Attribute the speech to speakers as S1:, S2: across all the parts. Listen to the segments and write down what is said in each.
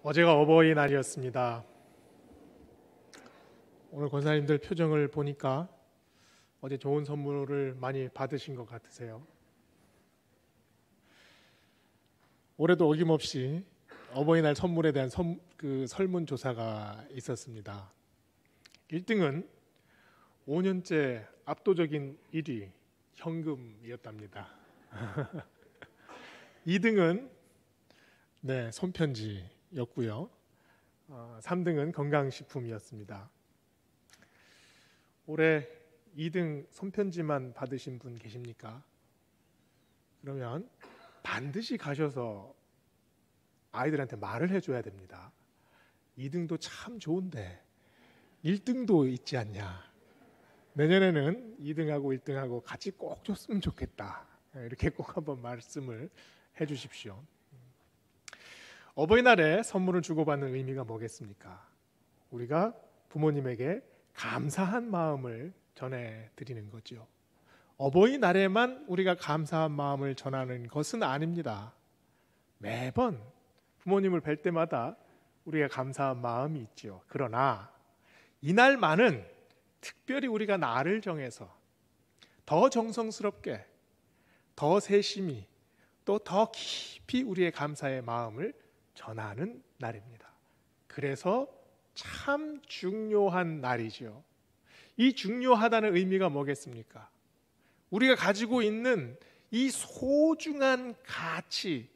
S1: 어제가 어버이날이었습니다. 오늘 권사님들 표정을 보니까 어제 좋은 선물을 많이 받으신 것 같으세요. 올해도 어김없이 어버이날 선물에 대한 설문조사가 있었습니다. 1등은 5년째 압도적인 1위 현금이었답니다. 2등은 손편지였고요. 3등은 건강식품이었습니다. 올해 2등 손편지만 받으신 분 계십니까? 그러면 반드시 가셔서 아이들한테 말을 해줘야 됩니다. 2등도 참 좋은데 1등도 있지 않냐. 내년에는 2등하고 1등하고 같이 꼭 줬으면 좋겠다. 이렇게 꼭 한번 말씀을 해주십시오. 어버이날에 선물을 주고받는 의미가 뭐겠습니까? 우리가 부모님에게 감사한 마음을 전해드리는 거죠. 어버이날에만 우리가 감사한 마음을 전하는 것은 아닙니다. 매번 부모님을 뵐 때마다 우리가 감사한 마음이 있죠. 그러나 이날만은 특별히 우리가 날을 정해서 더 정성스럽게, 더 세심히, 또 더 깊이 우리의 감사의 마음을 전하는 날입니다. 그래서 참 중요한 날이죠. 이 중요하다는 의미가 뭐겠습니까? 우리가 가지고 있는 이 소중한 가치,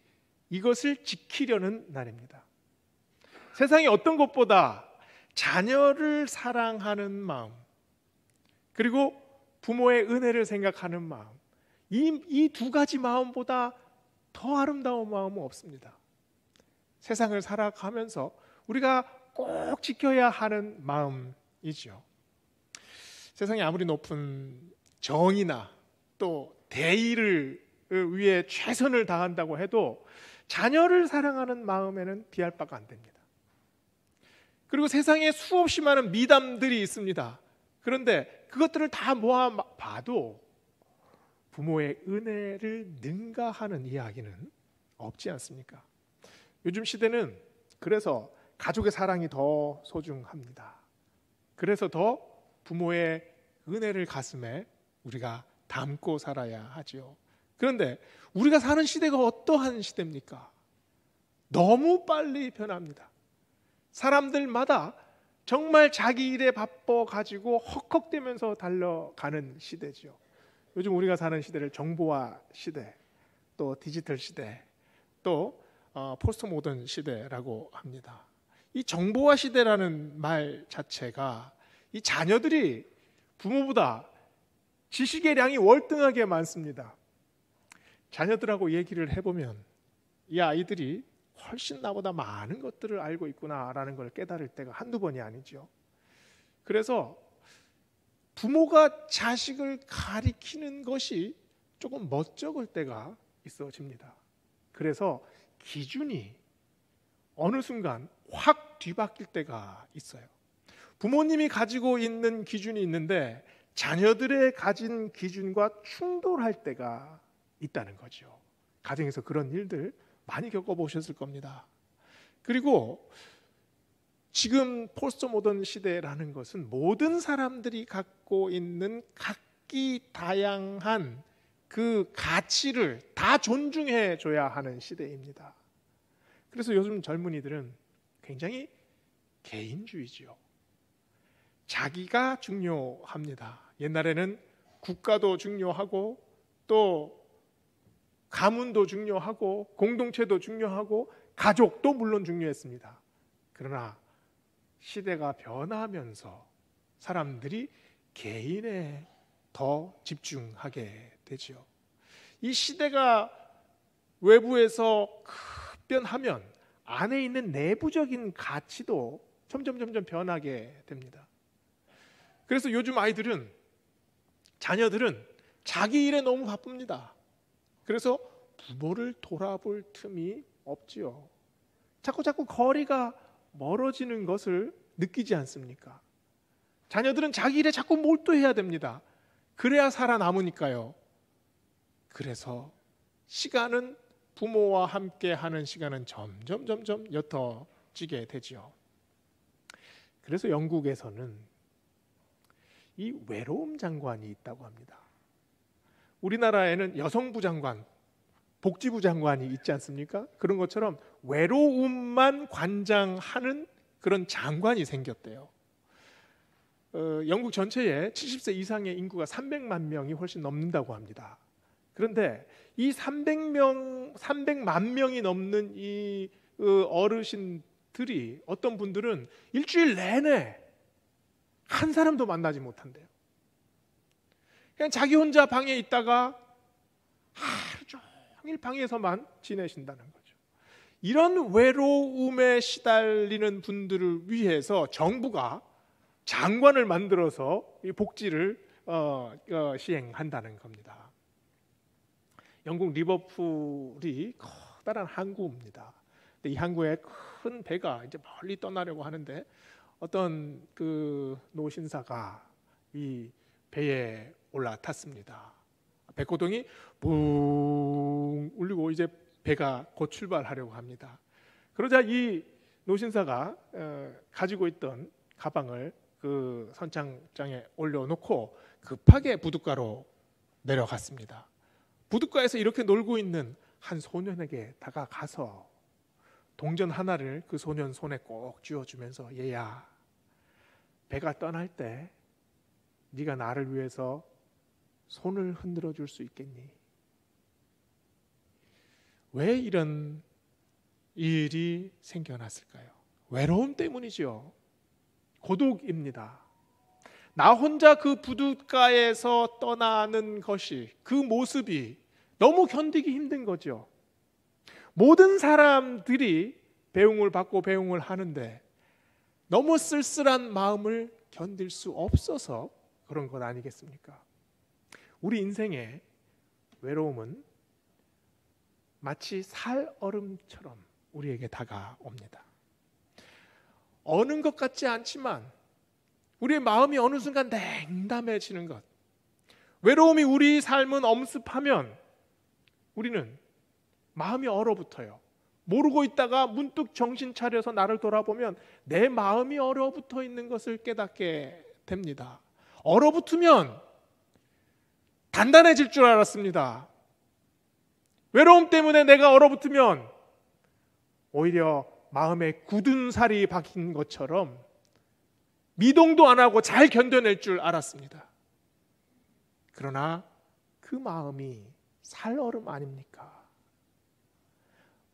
S1: 이것을 지키려는 날입니다. 세상에 어떤 것보다 자녀를 사랑하는 마음, 그리고 부모의 은혜를 생각하는 마음, 이 두 가지 마음보다 더 아름다운 마음은 없습니다. 세상을 살아가면서 우리가 꼭 지켜야 하는 마음이죠. 세상에 아무리 높은 정의나 또 대의를 위해 최선을 다한다고 해도 자녀를 사랑하는 마음에는 비할 바가 안 됩니다. 그리고 세상에 수없이 많은 미담들이 있습니다. 그런데 그것들을 다 모아 봐도 부모의 은혜를 능가하는 이야기는 없지 않습니까? 요즘 시대는 그래서 가족의 사랑이 더 소중합니다. 그래서 더 부모의 은혜를 가슴에 우리가 담고 살아야 하죠. 그런데 우리가 사는 시대가 어떠한 시대입니까? 너무 빨리 변합니다. 사람들마다 정말 자기 일에 바빠 가지고 헉헉대면서 달려가는 시대죠. 요즘 우리가 사는 시대를 정보화 시대, 또 디지털 시대, 또 포스트 모던 시대라고 합니다. 이 정보화 시대라는 말 자체가 이 자녀들이 부모보다 지식의 양이 월등하게 많습니다. 자녀들하고 얘기를 해보면 이 아이들이 훨씬 나보다 많은 것들을 알고 있구나라는 걸 깨달을 때가 한두 번이 아니죠. 그래서 부모가 자식을 가리키는 것이 조금 멋쩍을 때가 있어집니다. 그래서 기준이 어느 순간 확 뒤바뀔 때가 있어요. 부모님이 가지고 있는 기준이 있는데 자녀들의 가진 기준과 충돌할 때가 있다는 거죠. 가정에서 그런 일들 많이 겪어보셨을 겁니다. 그리고 지금 포스트 모던 시대라는 것은 모든 사람들이 갖고 있는 각기 다양한 그 가치를 다 존중해 줘야 하는 시대입니다. 그래서 요즘 젊은이들은 굉장히 개인주의죠. 자기가 중요합니다. 옛날에는 국가도 중요하고 또 가문도 중요하고 공동체도 중요하고 가족도 물론 중요했습니다. 그러나 시대가 변하면서 사람들이 개인에 더 집중하게 되죠. 이 시대가 외부에서 급변하면 안에 있는 내부적인 가치도 점점 변하게 됩니다. 그래서 요즘 자녀들은 자기 일에 너무 바쁩니다. 그래서 부모를 돌아볼 틈이 없지요. 자꾸 거리가 멀어지는 것을 느끼지 않습니까? 자녀들은 자기 일에 자꾸 몰두해야 됩니다. 그래야 살아남으니까요. 그래서 시간은 부모와 함께 하는 시간은 점점 옅어 찌게 되지요. 그래서 영국에서는 이 외로움 장관이 있다고 합니다. 우리나라에는 여성부 장관, 복지부 장관이 있지 않습니까? 그런 것처럼 외로움만 관장하는 그런 장관이 생겼대요. 영국 전체에 70세 이상의 인구가 300만 명이 훨씬 넘는다고 합니다. 그런데 이 300만 명이 넘는 이 어르신들이 어떤 분들은 일주일 내내 한 사람도 만나지 못한대요. 그냥 자기 혼자 방에 있다가 하루 종일 방에서만 지내신다는 거죠. 이런 외로움에 시달리는 분들을 위해서 정부가 장관을 만들어서 이 복지를 시행한다는 겁니다. 영국 리버풀이 커다란 항구입니다. 이 항구에 큰 배가 이제 멀리 떠나려고 하는데 어떤 그 노신사가 이 배에 올라탔습니다. 배고동이 붕 울리고 이제 배가 곧 출발하려고 합니다. 그러자 이 노신사가 가지고 있던 가방을 그 선창장에 올려놓고 급하게 부둣가로 내려갔습니다. 부둣가에서 이렇게 놀고 있는 한 소년에게 다가가서 동전 하나를 그 소년 손에 꼭 쥐어주면서 얘야, 배가 떠날 때 네가 나를 위해서 손을 흔들어 줄 수 있겠니? 왜 이런 일이 생겨났을까요? 외로움 때문이죠. 고독입니다. 나 혼자 그 부둣가에서 떠나는 것이, 그 모습이 너무 견디기 힘든 거죠. 모든 사람들이 배웅을 받고 배웅을 하는데 너무 쓸쓸한 마음을 견딜 수 없어서 그런 것 아니겠습니까? 우리 인생의 외로움은 마치 살얼음처럼 우리에게 다가옵니다. 어는 것 같지 않지만 우리의 마음이 어느 순간 냉담해지는 것, 외로움이 우리 삶은 엄습하면 우리는 마음이 얼어붙어요. 모르고 있다가 문득 정신 차려서 나를 돌아보면 내 마음이 얼어붙어 있는 것을 깨닫게 됩니다. 얼어붙으면 단단해질 줄 알았습니다. 외로움 때문에 내가 얼어붙으면 오히려 마음에 굳은 살이 박힌 것처럼 미동도 안 하고 잘 견뎌낼 줄 알았습니다. 그러나 그 마음이 살얼음 아닙니까?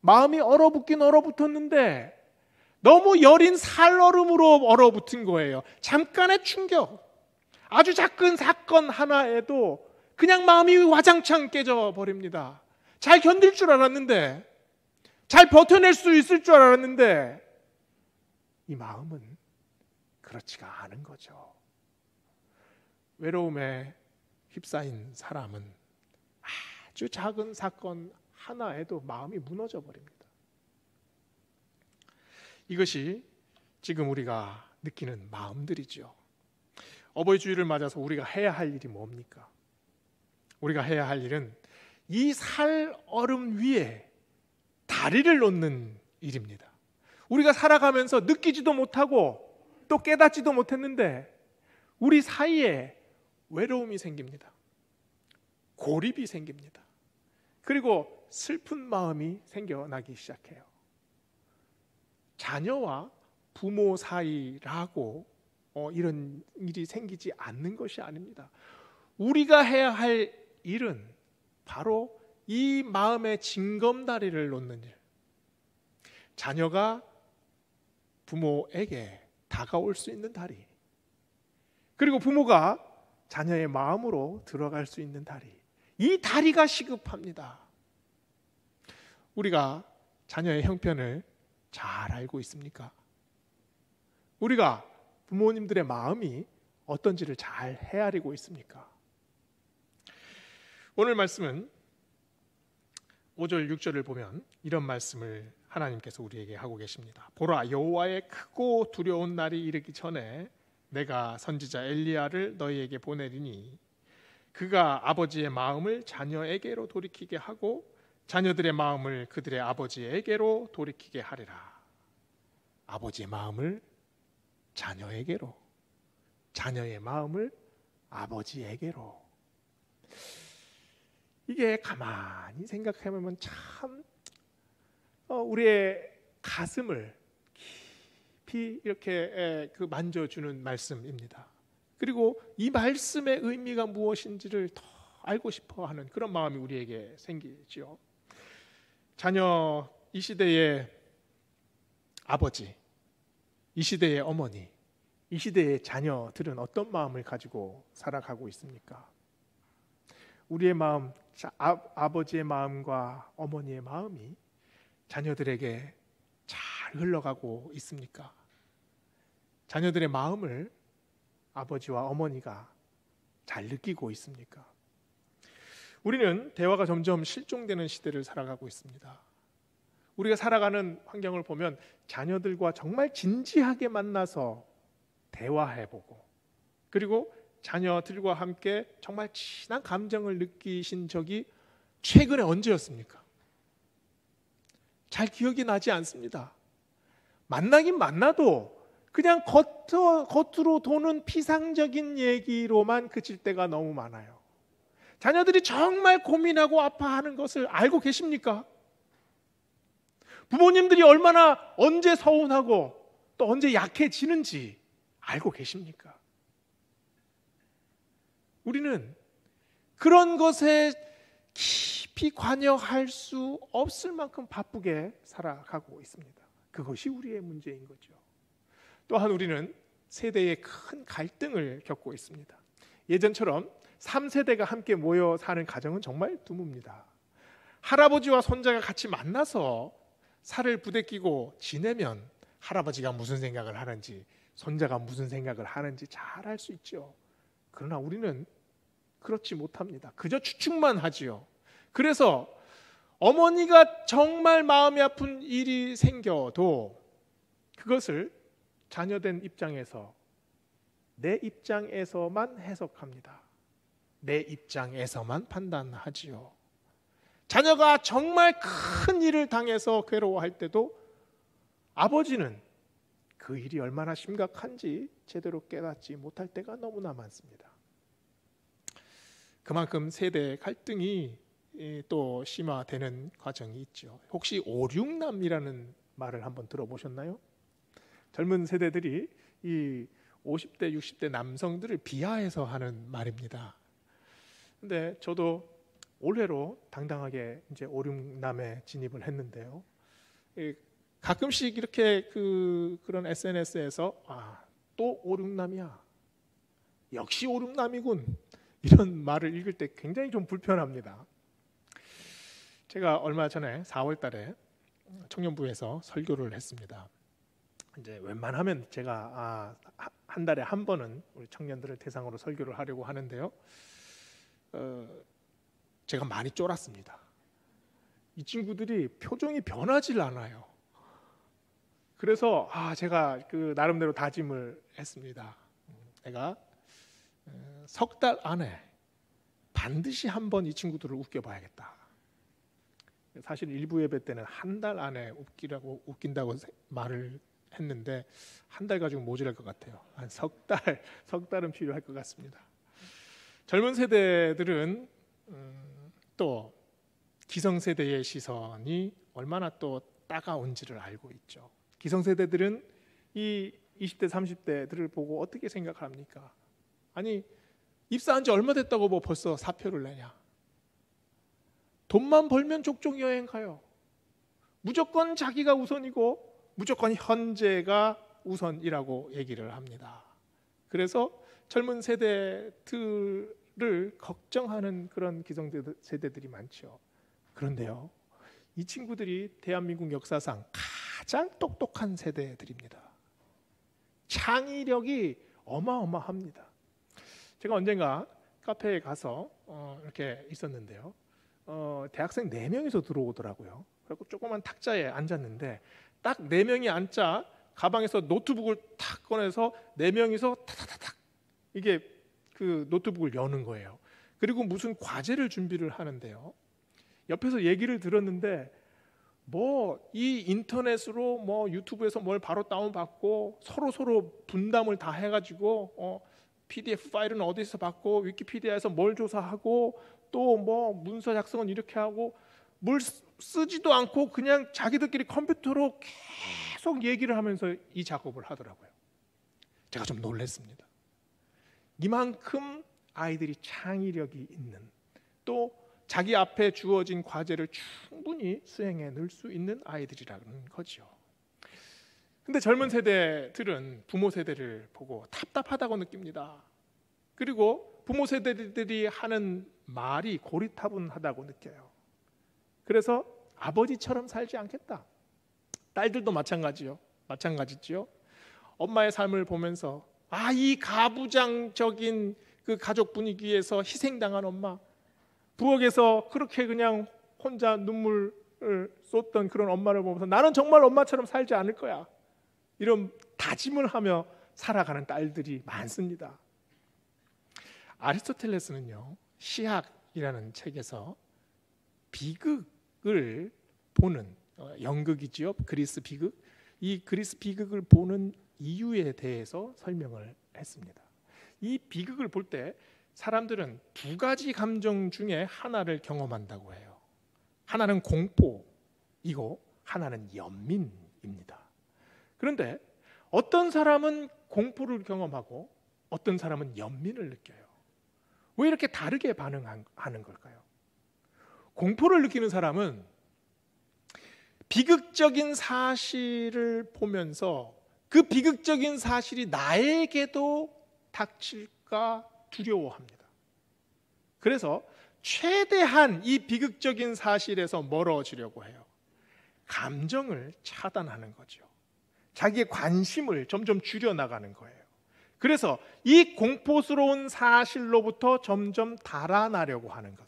S1: 마음이 얼어붙긴 얼어붙었는데 너무 여린 살얼음으로 얼어붙은 거예요. 잠깐의 충격, 아주 작은 사건 하나에도 그냥 마음이 와장창 깨져버립니다. 잘 견딜 줄 알았는데, 잘 버텨낼 수 있을 줄 알았는데 이 마음은 그렇지가 않은 거죠. 외로움에 휩싸인 사람은 아주 작은 사건 하나에도 마음이 무너져 버립니다. 이것이 지금 우리가 느끼는 마음들이죠. 어버이 주일을 맞아서 우리가 해야 할 일이 뭡니까? 우리가 해야 할 일은 이 살얼음 위에 다리를 놓는 일입니다. 우리가 살아가면서 느끼지도 못하고 또 깨닫지도 못했는데 우리 사이에 외로움이 생깁니다. 고립이 생깁니다. 그리고 슬픈 마음이 생겨나기 시작해요. 자녀와 부모 사이라고 이런 일이 생기지 않는 것이 아닙니다. 우리가 해야 할 일은 바로 이 마음의 징검다리를 놓는 일. 자녀가 부모에게 다가올 수 있는 다리, 그리고 부모가 자녀의 마음으로 들어갈 수 있는 다리, 이 다리가 시급합니다. 우리가 자녀의 형편을 잘 알고 있습니까? 우리가 부모님들의 마음이 어떤지를 잘 헤아리고 있습니까? 오늘 말씀은 5절 6절을 보면 이런 말씀을 하나님께서 우리에게 하고 계십니다. 보라, 여호와의 크고 두려운 날이 이르기 전에 내가 선지자 엘리야를 너희에게 보내리니 그가 아버지의 마음을 자녀에게로 돌이키게 하고 자녀들의 마음을 그들의 아버지에게로 돌이키게 하리라. 아버지의 마음을 자녀에게로, 자녀의 마음을 아버지에게로. 이게 가만히 생각해보면 참 우리의 가슴을 깊이 이렇게 만져주는 말씀입니다. 그리고 이 말씀의 의미가 무엇인지를 더 알고 싶어하는 그런 마음이 우리에게 생기지요. 자녀, 이 시대의 아버지, 이 시대의 어머니, 이 시대의 자녀들은 어떤 마음을 가지고 살아가고 있습니까? 우리의 마음, 아버지의 마음과 어머니의 마음이 자녀들에게 잘 흘러가고 있습니까? 자녀들의 마음을 아버지와 어머니가 잘 느끼고 있습니까? 우리는 대화가 점점 실종되는 시대를 살아가고 있습니다. 우리가 살아가는 환경을 보면 자녀들과 정말 진지하게 만나서 대화해보고, 그리고 자녀들과 함께 정말 진한 감정을 느끼신 적이 최근에 언제였습니까? 잘 기억이 나지 않습니다. 만나긴 만나도 그냥 겉으로 도는 피상적인 얘기로만 그칠 때가 너무 많아요. 자녀들이 정말 고민하고 아파하는 것을 알고 계십니까? 부모님들이 얼마나 언제 서운하고 또 언제 약해지는지 알고 계십니까? 우리는 그런 것에 깊이 관여할 수 없을 만큼 바쁘게 살아가고 있습니다. 그것이 우리의 문제인 거죠. 또한 우리는 세대의 큰 갈등을 겪고 있습니다. 예전처럼 3세대가 함께 모여 사는 가정은 정말 드뭅니다. 할아버지와 손자가 같이 만나서 살을 부대끼고 지내면 할아버지가 무슨 생각을 하는지, 손자가 무슨 생각을 하는지 잘 알 수 있죠. 그러나 우리는 그렇지 못합니다. 그저 추측만 하지요. 그래서 어머니가 정말 마음이 아픈 일이 생겨도 그것을 자녀된 입장에서, 내 입장에서만 해석합니다. 내 입장에서만 판단하지요. 자녀가 정말 큰 일을 당해서 괴로워할 때도 아버지는 그 일이 얼마나 심각한지 제대로 깨닫지 못할 때가 너무나 많습니다. 그만큼 세대 갈등이 또 심화되는 과정이 있죠. 혹시 5,6남이라는 말을 한번 들어보셨나요? 젊은 세대들이 이 50대, 60대 남성들을 비하해서 하는 말입니다. 근데 저도 올해로 당당하게 이제 5, 6남에 진입을 했는데요. 가끔씩 이렇게 그런 SNS에서 또 5, 6남이야. 역시 5, 6남이군. 이런 말을 읽을 때 굉장히 좀 불편합니다. 제가 얼마 전에 4월 달에 청년부에서 설교를 했습니다. 이제 웬만하면 제가 한 달에 한 번은 우리 청년들을 대상으로 설교를 하려고 하는데요. 제가 많이 쫄았습니다. 이 친구들이 표정이 변하질 않아요. 그래서 제가 나름대로 다짐을 했습니다. 내가 석 달 안에 반드시 한번 이 친구들을 웃겨봐야겠다. 사실 일부 예배 때는 한 달 안에 웃긴다고 말을 했는데 한 달 가지고 모자랄 것 같아요. 한 석 달은 필요할 것 같습니다. 젊은 세대들은 또 기성세대의 시선이 얼마나 또 따가운지를 알고 있죠. 기성세대들은 이 20대, 30대들을 보고 어떻게 생각합니까? 아니, 입사한 지 얼마 됐다고 뭐 벌써 사표를 내냐? 돈만 벌면 족족 여행 가요. 무조건 자기가 우선이고 무조건 현재가 우선이라고 얘기를 합니다. 그래서 젊은 세대들을 걱정하는 그런 기성세대들이 많죠. 그런데요, 이 친구들이 대한민국 역사상 가장 똑똑한 세대들입니다. 창의력이 어마어마합니다. 제가 언젠가 카페에 가서 이렇게 있었는데요. 대학생 4명이서 들어오더라고요. 그리고 조그만 탁자에 앉았는데 딱 4명이 앉자 가방에서 노트북을 탁 꺼내서 4명이서 타타타탁 이게 그 노트북을 여는 거예요. 그리고 무슨 과제를 준비를 하는데요. 옆에서 얘기를 들었는데 뭐 이 인터넷으로 뭐 유튜브에서 뭘 바로 다운받고 서로 분담을 다 해가지고 PDF 파일은 어디서 받고 위키피디아에서 뭘 조사하고 또 뭐 문서 작성은 이렇게 하고 뭘 쓰지도 않고 그냥 자기들끼리 컴퓨터로 계속 얘기를 하면서 이 작업을 하더라고요. 제가 좀 놀랐습니다. 이만큼 아이들이 창의력이 있는, 또 자기 앞에 주어진 과제를 충분히 수행해낼 수 있는 아이들이라는 거죠. 근데 젊은 세대들은 부모 세대를 보고 답답하다고 느낍니다. 그리고 부모 세대들이 하는 말이 고리타분하다고 느껴요. 그래서 아버지처럼 살지 않겠다. 딸들도 마찬가지죠. 엄마의 삶을 보면서 이 가부장적인 그 가족 분위기에서 희생당한 엄마, 부엌에서 그렇게 그냥 혼자 눈물을 쏟던 그런 엄마를 보면서 나는 정말 엄마처럼 살지 않을 거야, 이런 다짐을 하며 살아가는 딸들이 많습니다. 아리스토텔레스는요, 시학이라는 책에서 비극을 보는, 연극이지요, 그리스 비극, 이 그리스 비극을 보는 이유에 대해서 설명을 했습니다. 이 비극을 볼 때 사람들은 두 가지 감정 중에 하나를 경험한다고 해요. 하나는 공포이고 하나는 연민입니다. 그런데 어떤 사람은 공포를 경험하고 어떤 사람은 연민을 느껴요. 왜 이렇게 다르게 반응하는 걸까요? 공포를 느끼는 사람은 비극적인 사실을 보면서 그 비극적인 사실이 나에게도 닥칠까 두려워합니다. 그래서 최대한 이 비극적인 사실에서 멀어지려고 해요. 감정을 차단하는 거죠. 자기의 관심을 점점 줄여나가는 거예요. 그래서 이 공포스러운 사실로부터 점점 달아나려고 하는 것.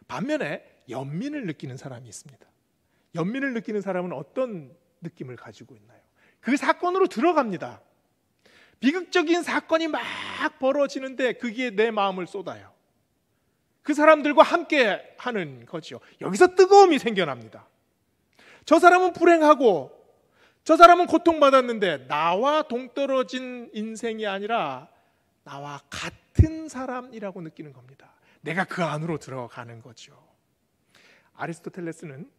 S1: 반면에 연민을 느끼는 사람이 있습니다. 연민을 느끼는 사람은 어떤 느낌을 가지고 있나요? 그 사건으로 들어갑니다. 비극적인 사건이 막 벌어지는데 거기에 내 마음을 쏟아요. 그 사람들과 함께 하는 거죠. 여기서 뜨거움이 생겨납니다. 저 사람은 불행하고 저 사람은 고통받았는데 나와 동떨어진 인생이 아니라 나와 같은 사람이라고 느끼는 겁니다. 내가 그 안으로 들어가는 거죠. 아리스토텔레스는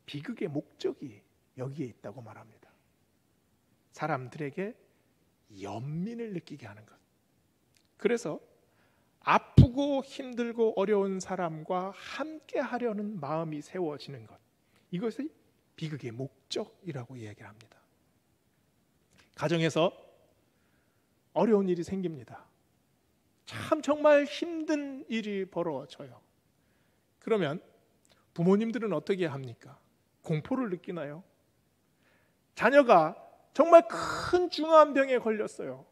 S1: 비극의 목적이 여기에 있다고 말합니다. 사람들에게 연민을 느끼게 하는 것. 그래서 아프고 힘들고 어려운 사람과 함께 하려는 마음이 세워지는 것. 이것이 비극의 목적이라고 이야기합니다. 가정에서 어려운 일이 생깁니다. 참 정말 힘든 일이 벌어져요. 그러면 부모님들은 어떻게 합니까? 공포를 느끼나요? 자녀가 정말 큰 중한 병에 걸렸어요.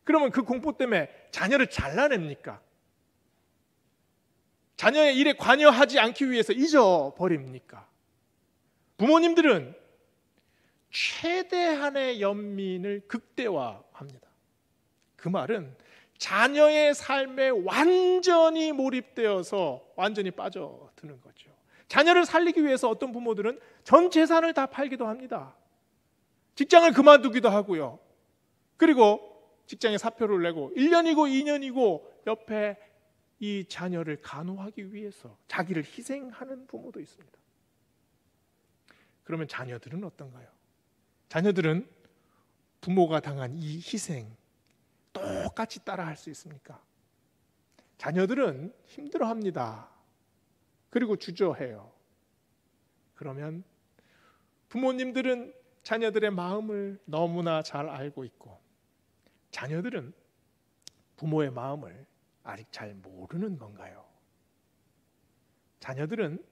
S1: 그러면 그 공포 때문에 자녀를 잘라냅니까? 자녀의 일에 관여하지 않기 위해서 잊어버립니까? 부모님들은 최대한의 연민을 극대화합니다. 그 말은 자녀의 삶에 완전히 몰입되어서 완전히 빠져드는 거죠. 자녀를 살리기 위해서 어떤 부모들은 전 재산을 다 팔기도 합니다. 직장을 그만두기도 하고요. 그리고 직장에 사표를 내고 1년이고 2년이고 옆에 이 자녀를 간호하기 위해서 자기를 희생하는 부모도 있습니다. 그러면 자녀들은 어떤가요? 자녀들은 부모가 당한 이 희생 똑같이 따라할 수 있습니까? 자녀들은 힘들어합니다. 그리고 주저해요. 그러면 부모님들은 자녀들의 마음을 너무나 잘 알고 있고 자녀들은 부모의 마음을 아직 잘 모르는 건가요? 자녀들은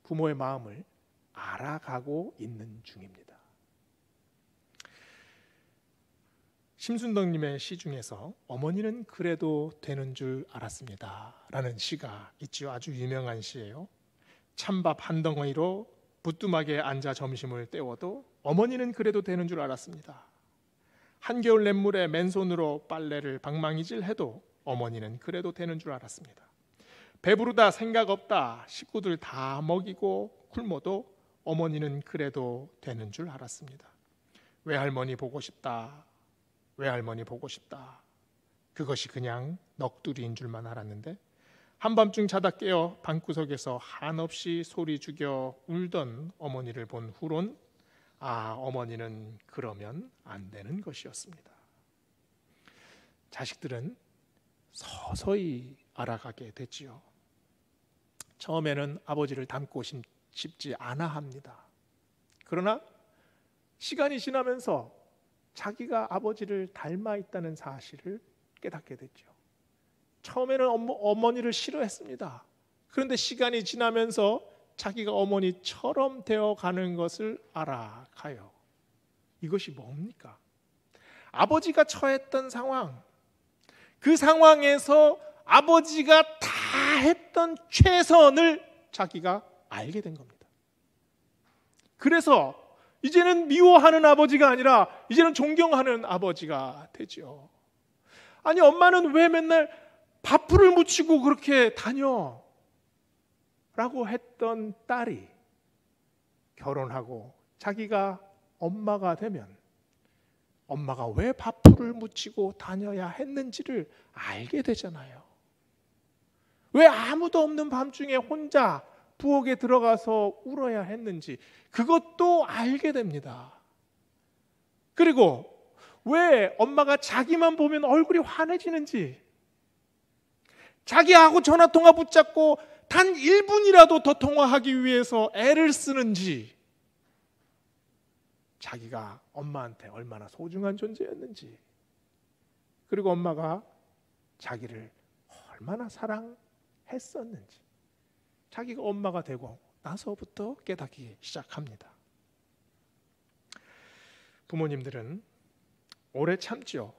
S1: 부모의 마음을 알아가고 있는 중입니다. 심순덕님의 시 중에서 어머니는 그래도 되는 줄 알았습니다 라는 시가 있지요. 아주 유명한 시예요. 찬밥 한 덩어리로 부뚜막에 앉아 점심을 때워도 어머니는 그래도 되는 줄 알았습니다. 한겨울 냇물에 맨손으로 빨래를 방망이질 해도 어머니는 그래도 되는 줄 알았습니다. 배부르다 생각 없다 식구들 다 먹이고 굶어도 어머니는 그래도 되는 줄 알았습니다. 외할머니 보고 싶다, 외할머니 보고 싶다, 그것이 그냥 넋두리인 줄만 알았는데 한밤중 자다 깨어 방구석에서 한없이 소리 죽여 울던 어머니를 본 후론 어머니는 그러면 안 되는 것이었습니다. 자식들은 서서히 알아가게 됐지요. 처음에는 아버지를 닮고 싶지 않아 합니다. 그러나 시간이 지나면서 자기가 아버지를 닮아 있다는 사실을 깨닫게 됐죠. 처음에는 어머니를 싫어했습니다. 그런데 시간이 지나면서 자기가 어머니처럼 되어가는 것을 알아가요. 이것이 뭡니까? 아버지가 처했던 상황, 그 상황에서 아버지가 다 했던 최선을 자기가 알게 된 겁니다. 그래서 이제는 미워하는 아버지가 아니라 이제는 존경하는 아버지가 되죠. 아니, 엄마는 왜 맨날 밥풀을 묻히고 그렇게 다녀? 라고 했던 딸이 결혼하고 자기가 엄마가 되면 엄마가 왜 밥풀을 묻히고 다녀야 했는지를 알게 되잖아요. 왜 아무도 없는 밤중에 혼자 부엌에 들어가서 울어야 했는지 그것도 알게 됩니다. 그리고 왜 엄마가 자기만 보면 얼굴이 환해지는지, 자기하고 전화통화 붙잡고 단 1분이라도 더 통화하기 위해서 애를 쓰는지, 자기가 엄마한테 얼마나 소중한 존재였는지, 그리고 엄마가 자기를 얼마나 사랑했었는지 자기가 엄마가 되고 나서부터 깨닫기 시작합니다. 부모님들은 오래 참죠.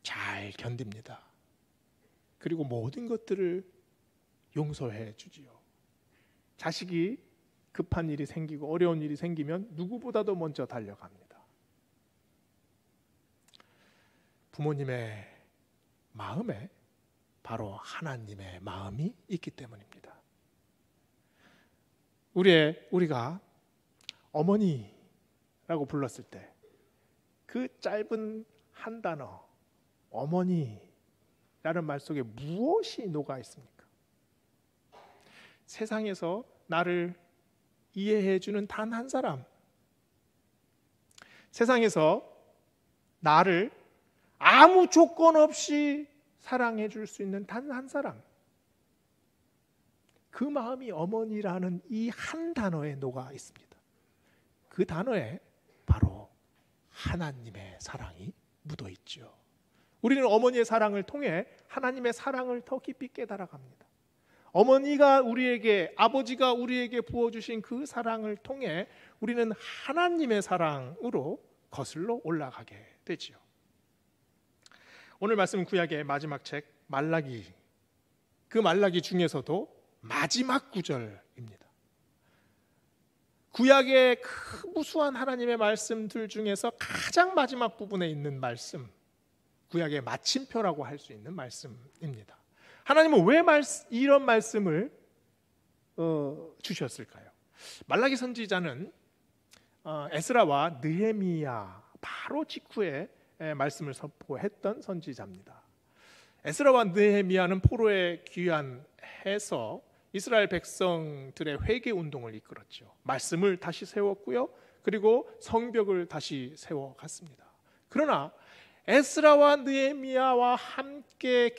S1: 잘 견딥니다. 그리고 모든 것들을 용서해 주지요. 자식이 급한 일이 생기고 어려운 일이 생기면 누구보다도 먼저 달려갑니다. 부모님의 마음에 바로 하나님의 마음이 있기 때문입니다. 우리가 어머니라고 불렀을 때 그 짧은 한 단어 어머니라는 말 속에 무엇이 녹아 있습니까? 세상에서 나를 이해해 주는 단 한 사람, 세상에서 나를 아무 조건 없이 사랑해 줄 수 있는 단 한 사람, 그 마음이 어머니라는 이 한 단어에 녹아 있습니다. 그 단어에 바로 하나님의 사랑이 묻어 있죠. 우리는 어머니의 사랑을 통해 하나님의 사랑을 더 깊이 깨달아갑니다. 어머니가 우리에게, 아버지가 우리에게 부어주신 그 사랑을 통해 우리는 하나님의 사랑으로 거슬러 올라가게 되지요. 오늘 말씀 구약의 마지막 책 말라기, 그 말라기 중에서도 마지막 구절입니다. 구약의 그 무수한 하나님의 말씀들 중에서 가장 마지막 부분에 있는 말씀, 구약의 마침표라고 할 수 있는 말씀입니다. 하나님은 왜 이런 말씀을 주셨을까요? 말라기 선지자는 에스라와 느헤미야 바로 직후에 말씀을 선포했던 선지자입니다. 에스라와 느헤미야는 포로에 귀환해서 이스라엘 백성들의 회개 운동을 이끌었죠. 말씀을 다시 세웠고요. 그리고 성벽을 다시 세워갔습니다. 그러나 에스라와 느헤미야와 함께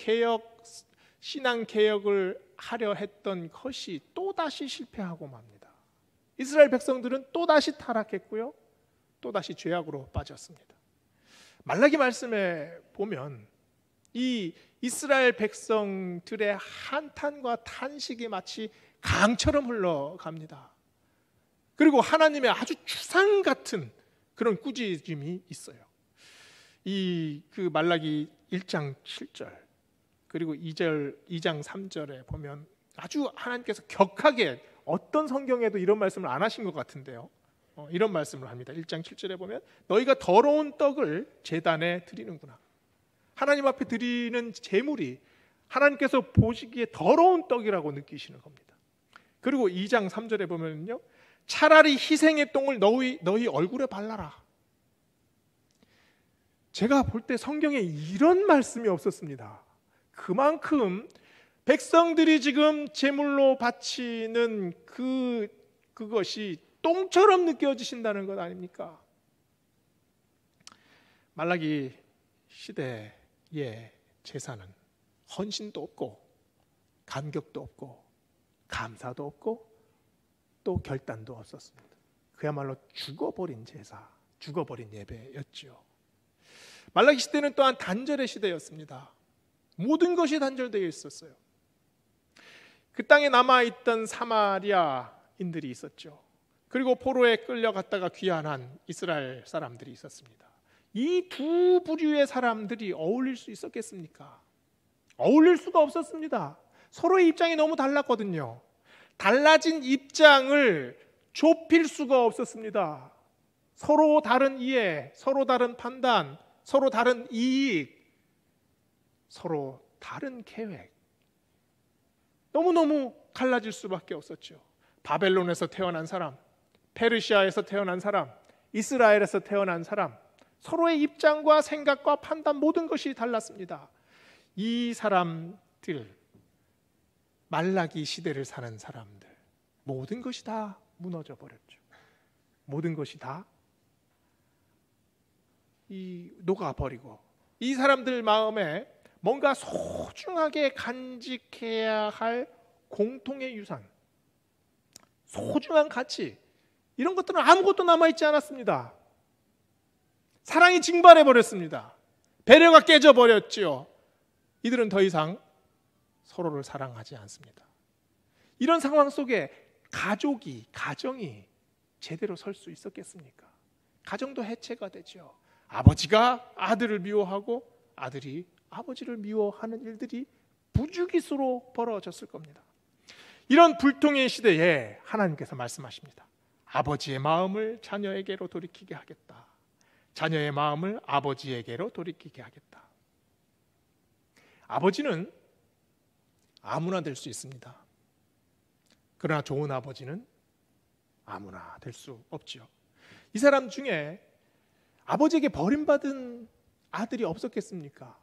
S1: 신앙 개혁을 하려 했던 것이 또다시 실패하고 맙니다. 이스라엘 백성들은 또다시 타락했고요. 또다시 죄악으로 빠졌습니다. 말라기 말씀에 보면 이 이스라엘 백성들의 한탄과 탄식이 마치 강처럼 흘러갑니다. 그리고 하나님의 아주 추상 같은 그런 꾸짖음이 있어요. 그 말라기 1장 7절 그리고 2장 3절에 보면 아주 하나님께서 격하게, 어떤 성경에도 이런 말씀을 안 하신 것 같은데요, 이런 말씀을 합니다. 1장 7절에 보면 너희가 더러운 떡을 제단에 드리는구나. 하나님 앞에 드리는 제물이 하나님께서 보시기에 더러운 떡이라고 느끼시는 겁니다. 그리고 2장 3절에 보면요, 차라리 희생의 똥을 너희 얼굴에 발라라. 제가 볼 때 성경에 이런 말씀이 없었습니다. 그만큼 백성들이 지금 제물로 바치는 그것이 똥처럼 느껴지신다는 것 아닙니까? 말라기 시대의 제사는 헌신도 없고 감격도 없고 감사도 없고 또 결단도 없었습니다. 그야말로 죽어버린 제사, 죽어버린 예배였지요. 말라기 시대는 또한 단절의 시대였습니다. 모든 것이 단절되어 있었어요. 그 땅에 남아있던 사마리아인들이 있었죠. 그리고 포로에 끌려갔다가 귀환한 이스라엘 사람들이 있었습니다. 이 두 부류의 사람들이 어울릴 수 있었겠습니까? 어울릴 수가 없었습니다. 서로의 입장이 너무 달랐거든요. 달라진 입장을 좁힐 수가 없었습니다. 서로 다른 이해, 서로 다른 판단, 서로 다른 이익, 서로 다른 계획, 너무너무 갈라질 수밖에 없었죠. 바벨론에서 태어난 사람, 페르시아에서 태어난 사람, 이스라엘에서 태어난 사람, 서로의 입장과 생각과 판단, 모든 것이 달랐습니다. 이 사람들, 말라기 시대를 사는 사람들, 모든 것이 다 무너져 버렸죠. 모든 것이 다 녹아버리고, 이 사람들 마음에 뭔가 소중하게 간직해야 할 공통의 유산, 소중한 가치, 이런 것들은 아무것도 남아있지 않았습니다. 사랑이 증발해버렸습니다. 배려가 깨져버렸지요. 이들은 더 이상 서로를 사랑하지 않습니다. 이런 상황 속에 가정이 제대로 설 수 있었겠습니까? 가정도 해체가 되죠. 아버지가 아들을 미워하고 아들이 아버지를 미워하는 일들이 부주기수로 벌어졌을 겁니다. 이런 불통의 시대에 하나님께서 말씀하십니다. 아버지의 마음을 자녀에게로 돌이키게 하겠다. 자녀의 마음을 아버지에게로 돌이키게 하겠다. 아버지는 아무나 될 수 있습니다. 그러나 좋은 아버지는 아무나 될 수 없지요. 이 사람 중에 아버지에게 버림받은 아들이 없었겠습니까?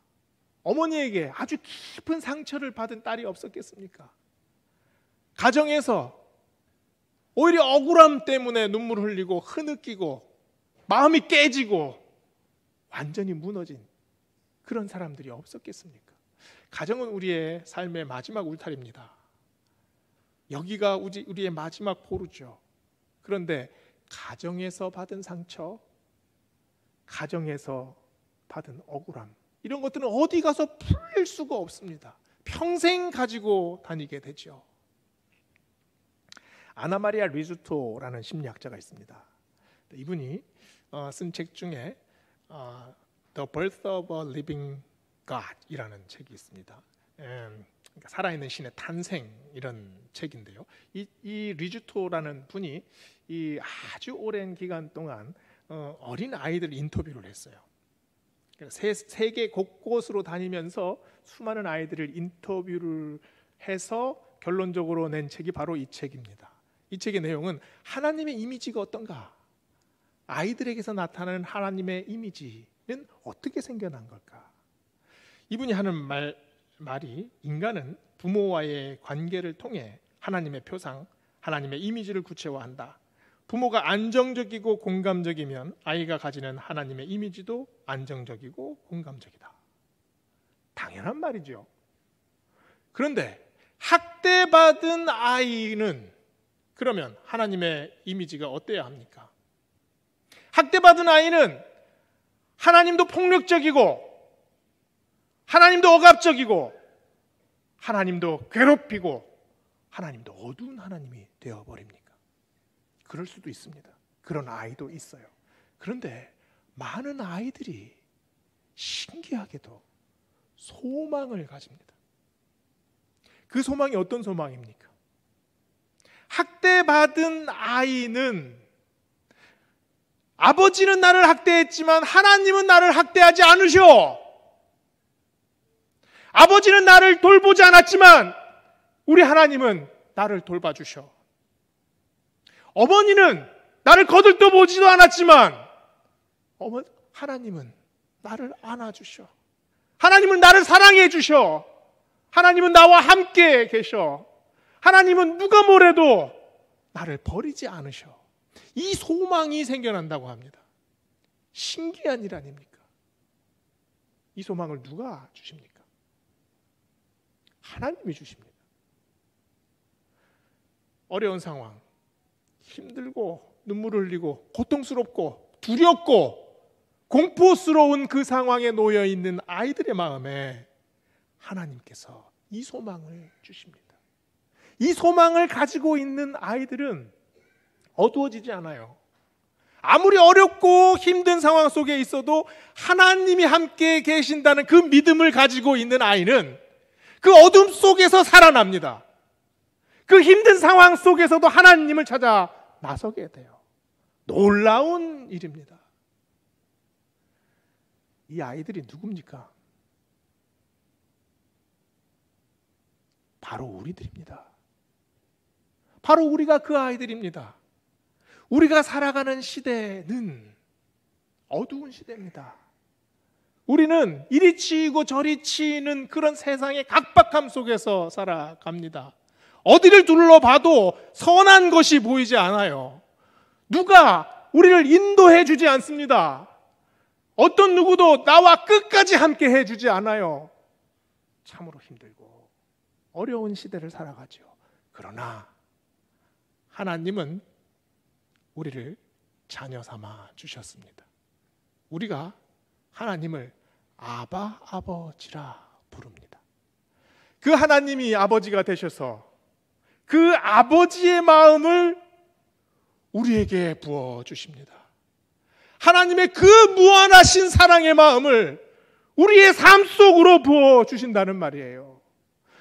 S1: 어머니에게 아주 깊은 상처를 받은 딸이 없었겠습니까? 가정에서 오히려 억울함 때문에 눈물 흘리고 흐느끼고 마음이 깨지고 완전히 무너진 그런 사람들이 없었겠습니까? 가정은 우리의 삶의 마지막 울타리입니다. 여기가 우리의 마지막 포로죠. 그런데 가정에서 받은 상처, 가정에서 받은 억울함, 이런 것들은 어디 가서 풀릴 수가 없습니다. 평생 가지고 다니게 되죠. 아나마리아 리주토라는 심리학자가 있습니다. 이분이 쓴 책 중에 The Birth of a Living God이라는 책이 있습니다. 그러니까 살아있는 신의 탄생, 이런 책인데요. 이 리주토라는 분이 이 아주 오랜 기간 동안 어린 아이들 인터뷰를 했어요. 세계 곳곳으로 다니면서 수많은 아이들을 인터뷰를 해서 결론적으로 낸 책이 바로 이 책입니다. 이 책의 내용은 하나님의 이미지가 어떤가? 아이들에게서 나타나는 하나님의 이미지는 어떻게 생겨난 걸까? 이분이 하는 말이 인간은 부모와의 관계를 통해 하나님의 표상, 하나님의 이미지를 구체화한다. 부모가 안정적이고 공감적이면 아이가 가지는 하나님의 이미지도 안정적이고 공감적이다. 당연한 말이죠. 그런데 학대받은 아이는 그러면 하나님의 이미지가 어때야 합니까? 학대받은 아이는 하나님도 폭력적이고 하나님도 억압적이고 하나님도 괴롭히고 하나님도 어두운 하나님이 되어버립니까? 그럴 수도 있습니다. 그런 아이도 있어요. 그런데 많은 아이들이 신기하게도 소망을 가집니다. 그 소망이 어떤 소망입니까? 학대받은 아이는 아버지는 나를 학대했지만 하나님은 나를 학대하지 않으셔. 아버지는 나를 돌보지 않았지만 우리 하나님은 나를 돌봐주셔. 어머니는 나를 거들떠보지도 않았지만 하나님은 나를 안아주셔. 하나님은 나를 사랑해 주셔. 하나님은 나와 함께 계셔. 하나님은 누가 뭐래도 나를 버리지 않으셔. 이 소망이 생겨난다고 합니다. 신기한 일 아닙니까? 이 소망을 누가 주십니까? 하나님이 주십니다. 어려운 상황, 힘들고 눈물을 흘리고 고통스럽고 두렵고 공포스러운 그 상황에 놓여 있는 아이들의 마음에 하나님께서 이 소망을 주십니다. 이 소망을 가지고 있는 아이들은 어두워지지 않아요. 아무리 어렵고 힘든 상황 속에 있어도 하나님이 함께 계신다는 그 믿음을 가지고 있는 아이는 그 어둠 속에서 살아납니다. 그 힘든 상황 속에서도 하나님을 찾아 나서게 돼요. 놀라운 일입니다. 이 아이들이 누굽니까? 바로 우리들입니다. 바로 우리가 그 아이들입니다. 우리가 살아가는 시대는 어두운 시대입니다. 우리는 이리 치이고 저리 치이는 그런 세상의 각박함 속에서 살아갑니다. 어디를 둘러봐도 선한 것이 보이지 않아요. 누가 우리를 인도해 주지 않습니다. 어떤 누구도 나와 끝까지 함께 해주지 않아요. 참으로 힘들고 어려운 시대를 살아가죠. 그러나 하나님은 우리를 자녀 삼아 주셨습니다. 우리가 하나님을 아바 아버지라 부릅니다. 그 하나님이 아버지가 되셔서 그 아버지의 마음을 우리에게 부어주십니다. 하나님의 그 무한하신 사랑의 마음을 우리의 삶 속으로 부어주신다는 말이에요.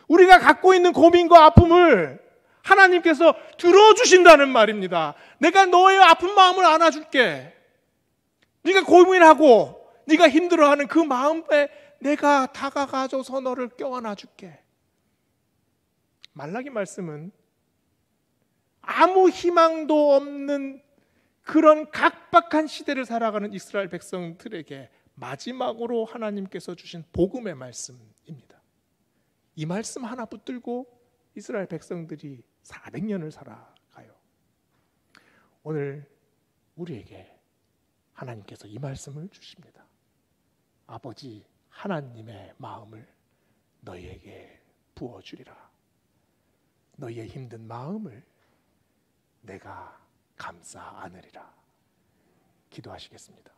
S1: 우리가 갖고 있는 고민과 아픔을 하나님께서 들어주신다는 말입니다. 내가 너의 아픈 마음을 안아줄게. 네가 고민하고 네가 힘들어하는 그 마음에 내가 다가가줘서 너를 껴안아줄게. 말라기 말씀은 아무 희망도 없는 그런 각박한 시대를 살아가는 이스라엘 백성들에게 마지막으로 하나님께서 주신 복음의 말씀입니다. 이 말씀 하나 붙들고 이스라엘 백성들이 400년을 살아가요. 오늘 우리에게 하나님께서 이 말씀을 주십니다. 아버지 하나님의 마음을 너희에게 부어주리라. 너희의 힘든 마음을 내가 감싸 안으리라. 기도하시겠습니다.